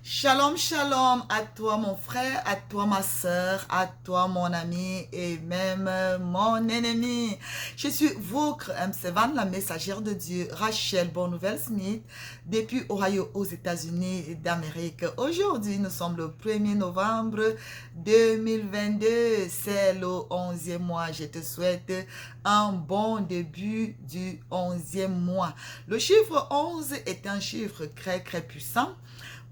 Shalom, shalom à toi mon frère, à toi ma soeur, à toi mon ami et même mon ennemi. Je suis votre servante, la messagère de Dieu, Rachel Bonne Nouvelle Smith, depuis Ohio aux États-Unis d'Amérique. Aujourd'hui, nous sommes le 1er novembre 2022, c'est le 11e mois. Je te souhaite un bon début du 11e mois. Le chiffre 11 est un chiffre très puissant.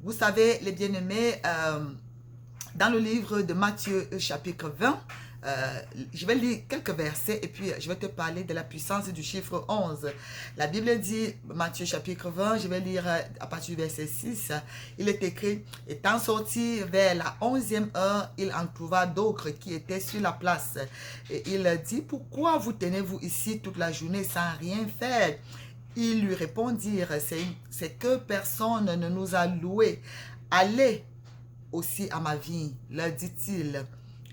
Vous savez, les bien-aimés, dans le livre de Matthieu, chapitre 20, je vais lire quelques versets et puis je vais te parler de la puissance du chiffre 11. La Bible dit, Matthieu chapitre 20, je vais lire à partir du verset 6, il est écrit, étant sorti vers la 11e heure, il en trouva d'autres qui étaient sur la place. Et il dit, pourquoi vous tenez-vous ici toute la journée sans rien faire? Ils lui répondirent, c'est que personne ne nous a loués. Allez aussi à ma vigne, leur dit-il.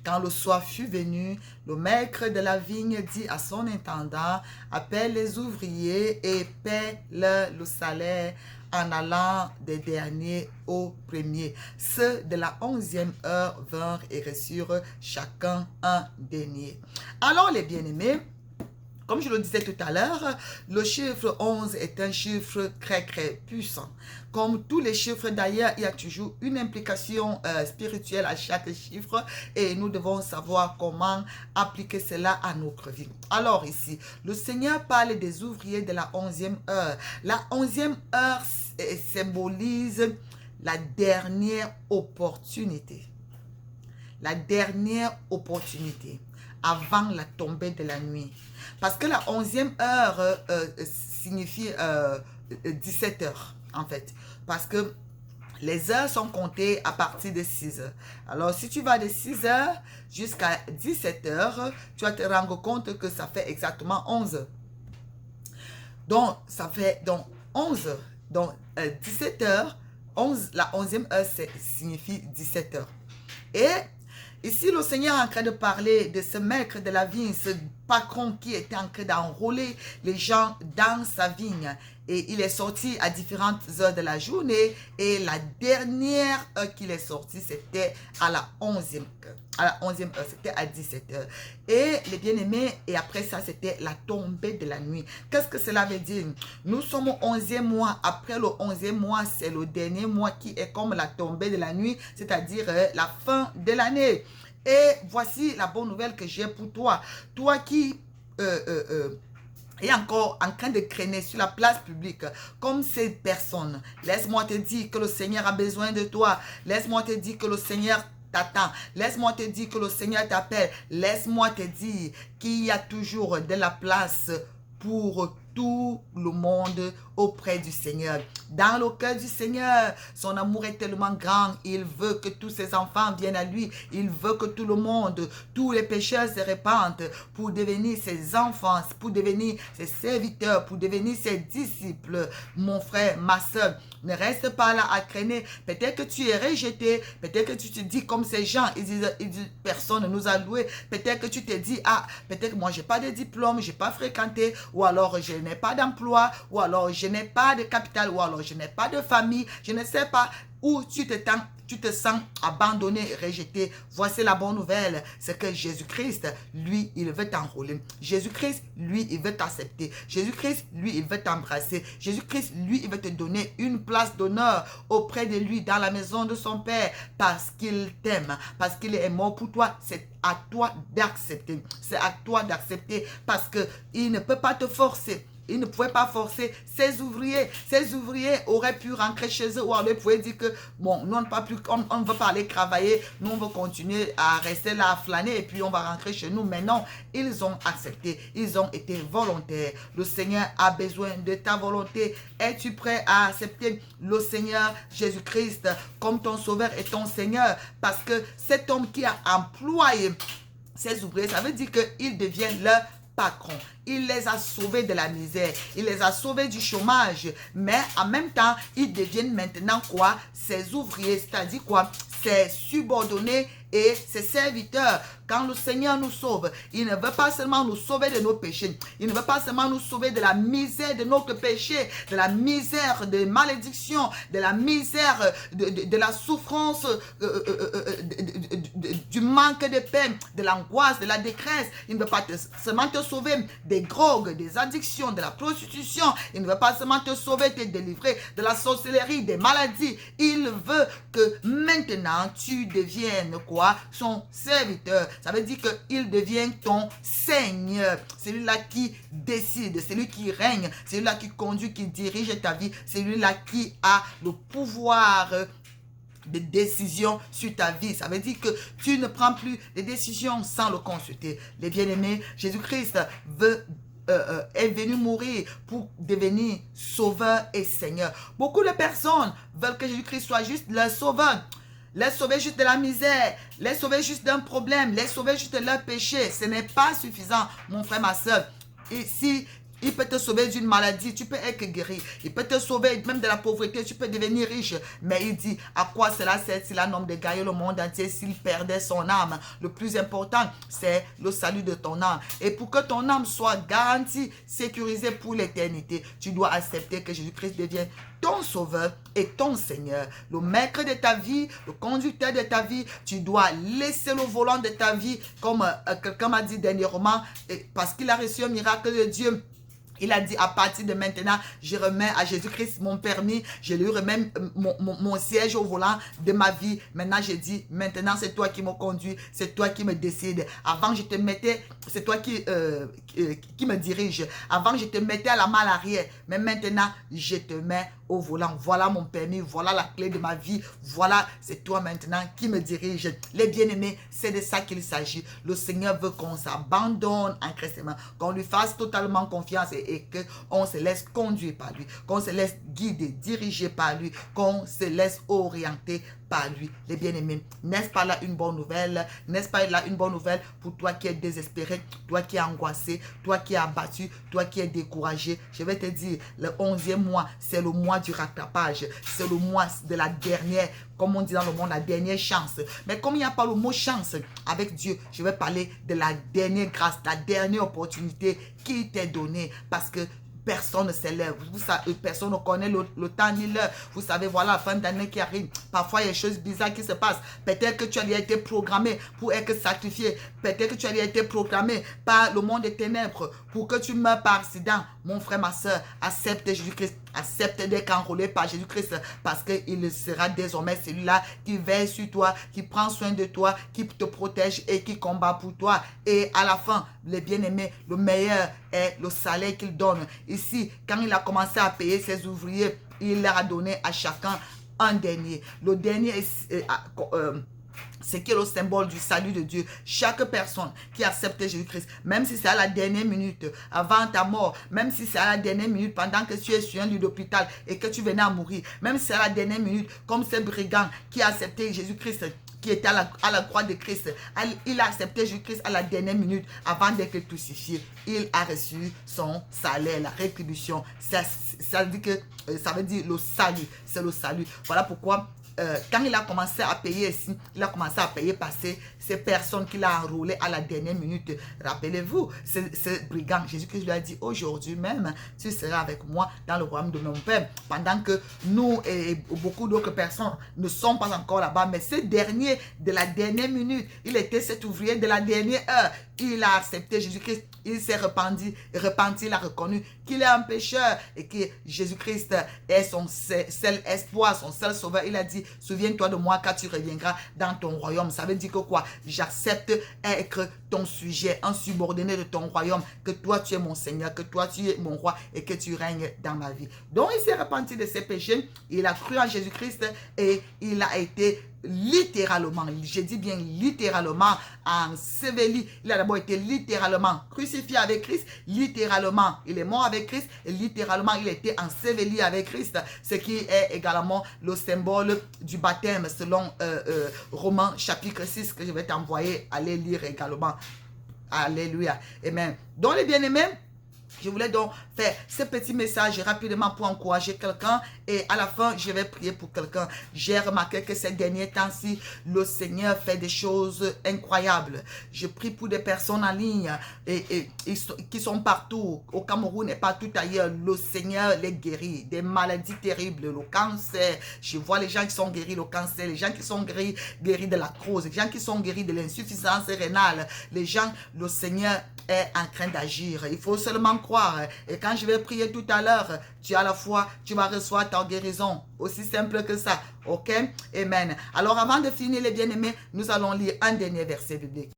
Quand le soir fut venu, le maître de la vigne dit à son intendant, appelle les ouvriers et paie-leur le salaire en allant des derniers aux premiers. Ceux de la 11e heure vinrent et reçurent chacun un denier. Alors les bien-aimés, comme je le disais tout à l'heure, le chiffre 11 est un chiffre très puissant. Comme tous les chiffres d'ailleurs, il y a toujours une implication spirituelle à chaque chiffre et nous devons savoir comment appliquer cela à notre vie. Alors ici, le Seigneur parle des ouvriers de la 11e heure. La 11e heure symbolise la dernière opportunité. La dernière opportunité avant la tombée de la nuit. Parce que la 11e heure signifie 17 heures, en fait. Parce que les heures sont comptées à partir de 6 heures. Alors, si tu vas de 6 heures jusqu'à 17 heures, tu vas te rendre compte que ça fait exactement 11 heures. Donc, ça fait 11 heures. Donc, 17 heures, la 11e heure signifie 17 heures. Et ici, le Seigneur est en train de parler de ce maître de la vigne, ce patron qui était en train d'enrôler les gens dans sa vigne. Et il est sorti à différentes heures de la journée. Et la dernière heure qu'il est sorti, c'était à la 11e heure. À la 11e heure, c'était à 17 heures. Et les bien-aimés, et après ça, c'était la tombée de la nuit. Qu'est-ce que cela veut dire? Nous sommes au 11e mois. Après le 11e mois, c'est le dernier mois qui est comme la tombée de la nuit, c'est-à-dire la fin de l'année. Et voici la bonne nouvelle que j'ai pour toi. Toi qui est encore en train de traîner sur la place publique comme ces personnes. Laisse-moi te dire que le Seigneur a besoin de toi. Laisse-moi te dire que le Seigneur t'attend. Laisse-moi te dire que le Seigneur t'appelle. Laisse-moi te dire qu'il y a toujours de la place pour tout le monde auprès du Seigneur. Dans le cœur du Seigneur, son amour est tellement grand. Il veut que tous ses enfants viennent à lui. Il veut que tout le monde, tous les pécheurs se répandent pour devenir ses enfants, pour devenir ses serviteurs, pour devenir ses disciples. Mon frère, ma soeur, ne reste pas là à traîner. Peut-être que tu es rejeté. Peut-être que tu te dis comme ces gens, ils disent personne ne nous a loué. Peut-être que tu te dis, ah, peut-être que moi, j'ai pas de diplôme, j'ai pas fréquenté, ou alors je n'ai pas d'emploi, ou alors je n'ai pas de capital, ou alors je n'ai pas de famille, je ne sais pas où tu te sens abandonné, rejeté. Voici la bonne nouvelle, c'est que Jésus-Christ, lui, il veut t'enrôler. Jésus-Christ, lui, il veut t'accepter. Jésus-Christ, lui, il veut t'embrasser. Jésus-Christ, lui, il veut te donner une place d'honneur auprès de lui, dans la maison de son Père, parce qu'il t'aime, parce qu'il est mort pour toi. C'est à toi d'accepter. C'est à toi d'accepter, parce qu'il ne peut pas te forcer. Il ne pouvait pas forcer ses ouvriers. Ses ouvriers auraient pu rentrer chez eux ou alors ils pouvaient dire que bon, nous on ne veut pas aller travailler, nous on veut continuer à rester là à flâner et puis on va rentrer chez nous. Mais non, ils ont accepté, ils ont été volontaires. Le Seigneur a besoin de ta volonté. Es-tu prêt à accepter le Seigneur Jésus-Christ comme ton sauveur et ton Seigneur? Parce que cet homme qui a employé ses ouvriers, ça veut dire qu'ils deviennent leur patron. Il les a sauvés de la misère. Il les a sauvés du chômage. Mais en même temps, ils deviennent maintenant quoi? Ses ouvriers, c'est-à-dire quoi? Ses subordonnés et ses serviteurs. quand le Seigneur nous sauve, il ne veut pas seulement nous sauver de nos péchés. Il ne veut pas seulement nous sauver de la misère de notre péché, de la misère de malédiction, de la misère de la souffrance, du manque de paix, de l'angoisse, de la détresse. Il ne veut pas seulement te sauver des drogues, des addictions, de la prostitution. Il ne veut pas seulement te sauver, te délivrer de la sorcellerie, des maladies. Il veut que maintenant tu deviennes quoi? Son serviteur. Ça veut dire qu'il devient ton Seigneur. Celui-là qui décide, celui qui règne, celui-là qui conduit, qui dirige ta vie, celui-là qui a le pouvoir de décision sur ta vie. Ça veut dire que tu ne prends plus des décisions sans le consulter. Les bien-aimés, Jésus-Christ est venu mourir pour devenir sauveur et Seigneur. Beaucoup de personnes veulent que Jésus-Christ soit juste leur sauveur. Les sauver juste de la misère, les sauver juste d'un problème, les sauver juste de leur péché. Ce n'est pas suffisant, mon frère, ma soeur. Et si il peut te sauver d'une maladie, tu peux être guéri. Il peut te sauver même de la pauvreté, tu peux devenir riche. Mais il dit, à quoi cela sert s'il a un homme de gagner le monde entier, s'il perdait son âme? Le plus important, c'est le salut de ton âme. Et pour que ton âme soit garantie, sécurisée pour l'éternité, tu dois accepter que Jésus-Christ devienne ton sauveur et ton Seigneur, le maître de ta vie, le conducteur de ta vie. Tu dois laisser le volant de ta vie, comme quelqu'un m'a dit dernièrement, parce qu'il a reçu un miracle de Dieu. Il a dit, à partir de maintenant, je remets à Jésus-Christ mon permis, je lui remets mon siège au volant de ma vie. Maintenant, je dis, maintenant, c'est toi qui me conduis, c'est toi qui me décides. Avant, je te mettais, c'est toi qui me dirige. Avant, je te mettais à la main à l'arrière. Mais maintenant, je te mets au volant. Voilà mon permis, voilà la clé de ma vie. Voilà, c'est toi maintenant qui me dirige. Les bien-aimés, c'est de ça qu'il s'agit. Le Seigneur veut qu'on s'abandonne en Christ, qu'on lui fasse totalement confiance et qu'on se laisse conduire par lui, qu'on se laisse guider, diriger par lui, qu'on se laisse orienter par lui. Les bien-aimés, n'est-ce pas là une bonne nouvelle? N'est-ce pas là une bonne nouvelle pour toi qui es désespéré, toi qui es angoissé, toi qui es abattu, toi qui es découragé? Je vais te dire, le 11e mois, c'est le mois du rattrapage, c'est le mois de la dernière, comme on dit dans le monde, la dernière chance. Mais comme il n'y a pas le mot chance avec Dieu, je vais parler de la dernière grâce, la dernière opportunité qui t'est donnée, parce que personne ne s'élève. Personne ne connaît le temps ni l'heure. Vous savez, voilà la fin d'année qui arrive. Parfois, il y a des choses bizarres qui se passent. Peut-être que tu as été programmé pour être sacrifié. Peut-être que tu as été programmé par le monde des ténèbres pour que tu meurs par accident. Mon frère, ma soeur, accepte Jésus-Christ. Accepte d'être enrôlé par Jésus-Christ parce qu'il sera désormais celui-là qui veille sur toi, qui prend soin de toi, qui te protège et qui combat pour toi. Et à la fin, les bien-aimés, le meilleur est le salaire qu'il donne. Ici, quand il a commencé à payer ses ouvriers, il leur a donné à chacun un dernier. Le dernier c'est qui est le symbole du salut de Dieu. Chaque personne qui accepte Jésus-Christ, même si c'est à la dernière minute, avant ta mort, même si c'est à la dernière minute, pendant que tu es sur un lit d'hôpital et que tu venais à mourir, même si c'est à la dernière minute, comme ce brigand qui a accepté Jésus-Christ, qui était à la croix de Christ, il a accepté Jésus-Christ à la dernière minute avant d'être crucifié. Il a reçu son salaire, la rétribution. Ça veut dire le salut. C'est le salut. Voilà pourquoi quand il a commencé à payer ici, il a commencé à payer par ces personnes qu'il a enrôlées à la dernière minute. Rappelez-vous, ce brigand, Jésus-Christ lui a dit, aujourd'hui même, tu seras avec moi dans le royaume de mon Père. Pendant que nous et beaucoup d'autres personnes ne sont pas encore là-bas. Mais ce dernier, de la dernière minute, il était cet ouvrier de la dernière heure. Il a accepté Jésus-Christ. Il s'est repenti, il a reconnu qu'il est un pécheur et que Jésus-Christ est son seul espoir, son seul sauveur. Il a dit, souviens-toi de moi quand tu reviendras dans ton royaume. Ça veut dire que quoi? J'accepte être ton sujet, un subordonné de ton royaume, que toi tu es mon Seigneur, que toi tu es mon roi et que tu règnes dans ma vie. Donc il s'est repenti de ses péchés, il a cru en Jésus-Christ et il a été littéralement, je dis bien littéralement, enseveli. Il a d'abord été littéralement crucifié avec Christ, littéralement il est mort avec Christ et littéralement il a été enseveli avec Christ, ce qui est également le symbole du baptême selon Romains chapitre 6 que je vais t'envoyer aller lire également. Alléluia. Amen. Donc les bien-aimés, Je voulais donc faire ce petit message rapidement pour encourager quelqu'un et à la fin, je vais prier pour quelqu'un. J'ai remarqué que ces derniers temps-ci, le Seigneur fait des choses incroyables. Je prie pour des personnes en ligne qui sont partout, au Cameroun et partout ailleurs. Le Seigneur les guérit. Des maladies terribles, le cancer. Je vois les gens qui sont guéris le cancer, les gens qui sont guéris de la l'arthrose, les gens qui sont guéris de l'insuffisance rénale. Les gens, le Seigneur est en train d'agir. Il faut seulement croire. Et quand je vais prier tout à l'heure, tu as la foi, tu vas recevoir ta guérison. Aussi simple que ça. Ok? Amen. Alors avant de finir, les bien-aimés, nous allons lire un dernier verset biblique.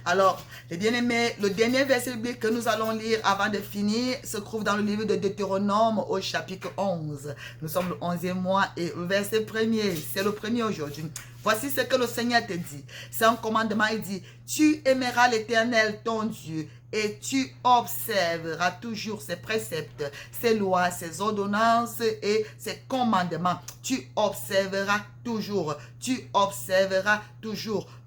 Alors, les bien-aimés, le dernier verset biblique que nous allons lire avant de finir se trouve dans le livre de Deutéronome au chapitre 11. Nous sommes le 11e mois et le verset premier, c'est le premier aujourd'hui. Voici ce que le Seigneur te dit. C'est un commandement, il dit, tu aimeras l'Éternel ton Dieu et tu observeras toujours ses préceptes, ses lois, ses ordonnances et ses commandements. Tu observeras toujours,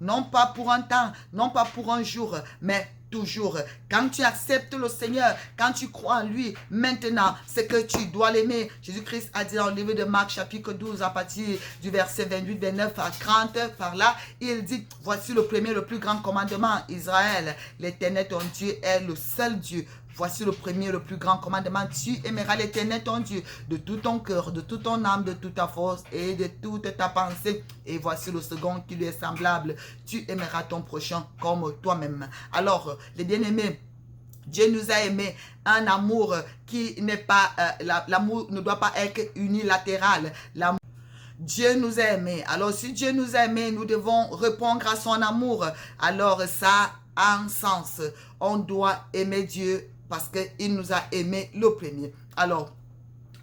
non pas pour un temps, non pas pour un jour, mais toujours. Quand tu acceptes le Seigneur, quand tu crois en lui, maintenant, c'est que tu dois l'aimer. Jésus-Christ a dit dans le livre de Marc, chapitre 12, à partir du verset 28, 29 à 30, par là, il dit, voici le premier, le plus grand commandement, Israël, l'Éternel ton Dieu est le seul Dieu. Voici le premier, le plus grand commandement. Tu aimeras l'Éternel ton Dieu de tout ton cœur, de toute ton âme, de toute ta force et de toute ta pensée. Et voici le second qui lui est semblable. Tu aimeras ton prochain comme toi-même. Alors, les bien-aimés, Dieu nous a aimés un amour qui n'est pas, l'amour ne doit pas être unilatéral. Dieu nous a aimés. Alors, si Dieu nous a aimés, nous devons répondre à son amour. Alors, ça a un sens. On doit aimer Dieu parce qu'il nous a aimés le premier. Alors,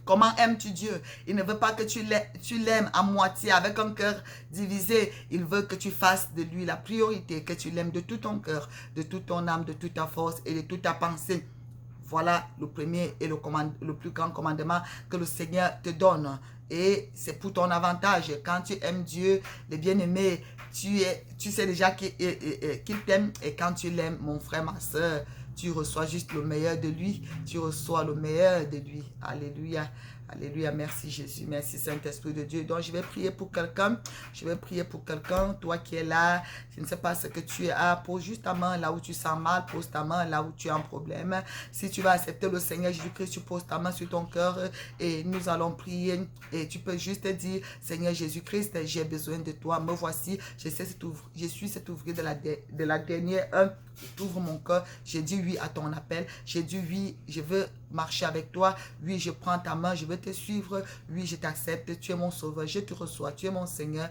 comment aimes-tu Dieu? Il ne veut pas que tu l'aimes à moitié avec un cœur divisé. Il veut que tu fasses de lui la priorité, que tu l'aimes de tout ton cœur, de toute ton âme, de toute ta force et de toute ta pensée. Voilà le premier et le plus grand commandement que le Seigneur te donne. Et c'est pour ton avantage. Quand tu aimes Dieu, les bien-aimés, tu sais déjà qu'il t'aime. Et quand tu l'aimes, mon frère, ma soeur, tu reçois juste le meilleur de lui. Tu reçois le meilleur de lui. Alléluia. Alléluia, merci Jésus, merci Saint-Esprit de Dieu. Donc, je vais prier pour quelqu'un. Je vais prier pour quelqu'un, toi qui es là. Je ne sais pas ce que tu as. Pose juste ta main là où tu sens mal. Pose ta main là où tu as un problème. Si tu vas accepter le Seigneur Jésus-Christ, tu poses ta main sur ton cœur et nous allons prier. Et tu peux juste dire, Seigneur Jésus-Christ, j'ai besoin de toi. Me voici. Je suis cet ouvrier de la dernière heure. T'ouvres mon cœur. J'ai dit oui à ton appel. J'ai dit oui, je veux marcher avec toi. Oui, je prends ta main, je veux te suivre. Oui, je t'accepte. Tu es mon sauveur. Je te reçois. Tu es mon Seigneur.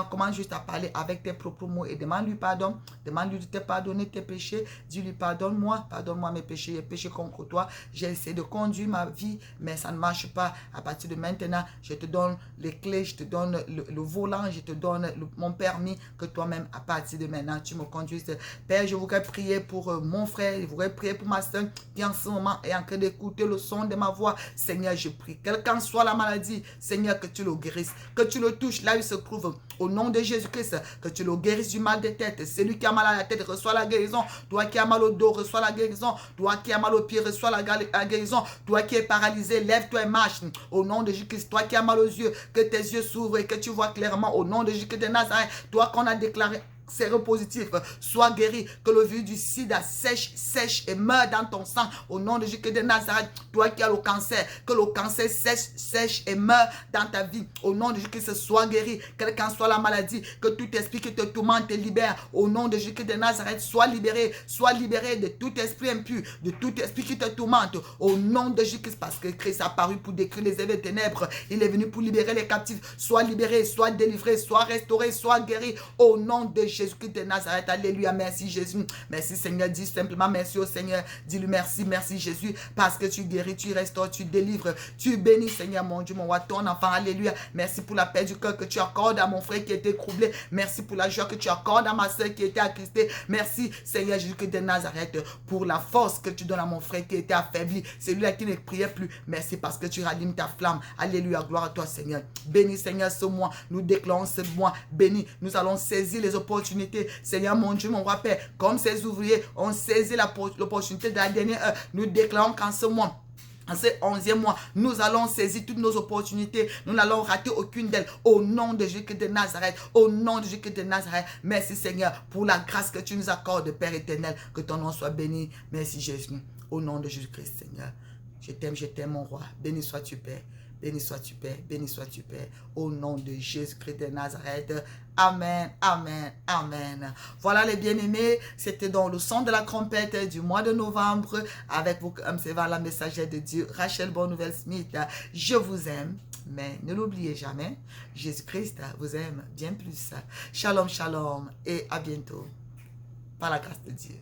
Commence juste à parler avec tes propres mots et demande-lui pardon. Demande-lui de te pardonner tes péchés. Dis-lui pardonne-moi mes péchés. J'ai péché contre toi. J'ai essayé de conduire ma vie, mais ça ne marche pas. À partir de maintenant, je te donne les clés, je te donne le volant, je te donne mon permis, que toi-même, à partir de maintenant, tu me conduises. Père, je voudrais prier pour mon frère, je voudrais prier pour ma soeur qui en ce moment est en train d'écouter le son de ma voix. Seigneur, je prie, quelle qu'en soit la maladie, Seigneur, que tu le guérisses, que tu le touches là où il se trouve. Au nom de Jésus-Christ, que tu le guérisses du mal de tête. Celui qui a mal à la tête, reçoit la guérison. Toi qui as mal au dos, reçois la guérison. Toi qui as mal au pied, reçois la guérison. Toi qui es paralysé, lève-toi et marche. Au nom de Jésus-Christ, toi qui as mal aux yeux, que tes yeux s'ouvrent et que tu vois clairement. Au nom de Jésus-Christ de Nazareth, toi qu'on a déclaré séropositif, sois guéri, que le virus du sida sèche et meurt dans ton sang, au nom de Jésus de Nazareth. Toi qui as le cancer, que le cancer sèche et meurt dans ta vie, au nom de Jésus, sois guéri, quelle qu'en soit la maladie, que tout esprit qui te tourmente te libère, au nom de Jésus de Nazareth. Sois libéré de tout esprit impur, de tout esprit qui te tourmente, au nom de Jésus, parce que Christ a apparu pour décrire les œuvres des ténèbres, il est venu pour libérer les captifs. Sois libéré, sois délivré, sois restauré, sois guéri, au nom de Jésus-Christ de Nazareth. Alléluia, merci Jésus. Merci Seigneur, dis simplement merci au Seigneur. Dis-lui merci, merci Jésus, parce que tu guéris, tu restaures, tu délivres, tu bénis Seigneur mon Dieu, mon roi, ton enfant. Alléluia. Merci pour la paix du cœur que tu accordes à mon frère qui était troublé. Merci pour la joie que tu accordes à ma soeur qui était attristée. Merci Seigneur Jésus-Christ de Nazareth pour la force que tu donnes à mon frère qui était affaibli, celui-là qui ne priait plus. Merci parce que tu rallumes ta flamme. Alléluia, gloire à toi Seigneur. Bénis Seigneur ce mois, nous déclarons ce mois béni. Nous allons saisir les opportunités opportunité. Seigneur, mon Dieu, mon roi Père, comme ces ouvriers ont saisi l'opportunité de la dernière heure, nous déclarons qu'en ce mois, en ce 11e mois, nous allons saisir toutes nos opportunités. Nous n'allons rater aucune d'elles. Au nom de Jésus de Nazareth. Au nom de Jésus de Nazareth. Merci Seigneur pour la grâce que tu nous accordes, Père éternel. Que ton nom soit béni. Merci Jésus. Au nom de Jésus-Christ, Seigneur. Je t'aime mon roi. Béni sois-tu, Père. Béni sois-tu, Père. Béni sois-tu, Père. Au nom de Jésus-Christ de Nazareth. Amen, amen, amen. Voilà les bien-aimés. C'était dans le son de la trompette du mois de novembre. Avec vous, c'est la messagère de Dieu, Rachel Bonne Nouvelle Smith. Je vous aime. Mais ne l'oubliez jamais, Jésus-Christ vous aime bien plus. Shalom, shalom et à bientôt. Par la grâce de Dieu.